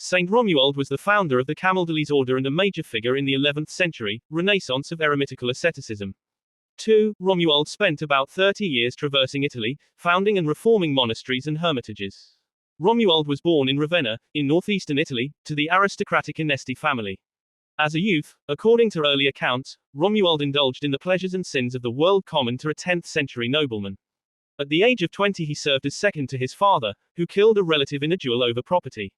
Saint Romuald was the founder of the Camaldolese order and a major figure in the 11th century Renaissance of eremitical asceticism. 2. Romuald spent about 30 years traversing Italy, founding and reforming monasteries and hermitages. Romuald was born in Ravenna, in northeastern Italy, to the aristocratic Innesti family. As a youth, according to early accounts, Romuald indulged in the pleasures and sins of the world common to a 10th century nobleman. At the age of 20 he served as second to his father, who killed a relative in a duel over property.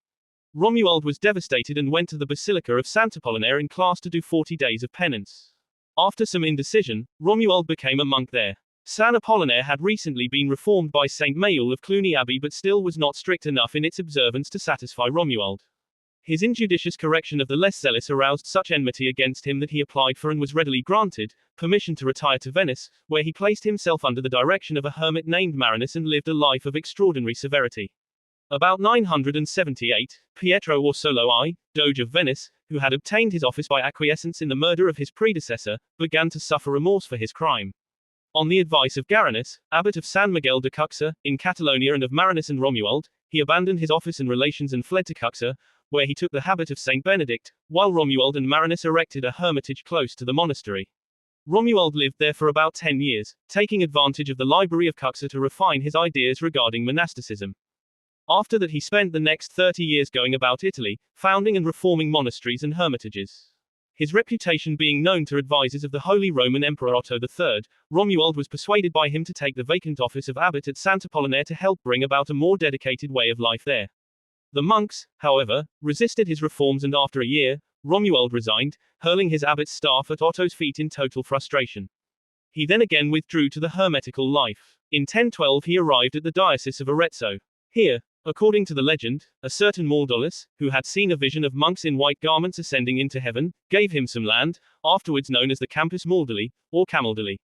Romuald was devastated and went to the Basilica of Sant'Apollinare in class to do 40 days of penance. After some indecision, Romuald became a monk there. San Apollinare had recently been reformed by Saint Mayul of Cluny Abbey but still was not strict enough in its observance to satisfy Romuald. His injudicious correction of the less zealous aroused such enmity against him that he applied for and was readily granted permission to retire to Venice, where he placed himself under the direction of a hermit named Marinus and lived a life of extraordinary severity. About 978, Pietro Orsolio I, Doge of Venice, who had obtained his office by acquiescence in the murder of his predecessor, began to suffer remorse for his crime. On the advice of Garanus, abbot of San Miguel de Cuxa, in Catalonia, and of Marinus and Romuald, he abandoned his office and relations and fled to Cuxa, where he took the habit of Saint Benedict, while Romuald and Marinus erected a hermitage close to the monastery. Romuald lived there for about 10 years, taking advantage of the library of Cuxa to refine his ideas regarding monasticism. After that he spent the next 30 years going about Italy, founding and reforming monasteries and hermitages. His reputation being known to advisors of the Holy Roman Emperor Otto III, Romuald was persuaded by him to take the vacant office of abbot at Sant'Apollinare to help bring about a more dedicated way of life there. The monks, however, resisted his reforms and after a year, Romuald resigned, hurling his abbot's staff at Otto's feet in total frustration. He then again withdrew to the hermetical life. In 1012 he arrived at the diocese of Arezzo. Here, according to the legend, a certain Romualdus, who had seen a vision of monks in white garments ascending into heaven, gave him some land, afterwards known as the Campus Maldoli, or Camaldoli.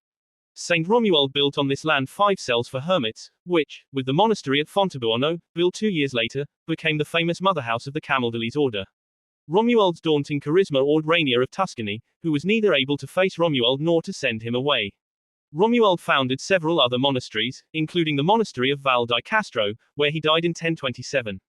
Saint Romuald built on this land 5 cells for hermits, which, with the monastery at Fontebuono, built 2 years later, became the famous mother house of the Camaldolese order. Romuald's daunting charisma awed Rainier of Tuscany, who was neither able to face Romuald nor to send him away. Romuald founded several other monasteries, including the monastery of Val di Castro, where he died in 1027.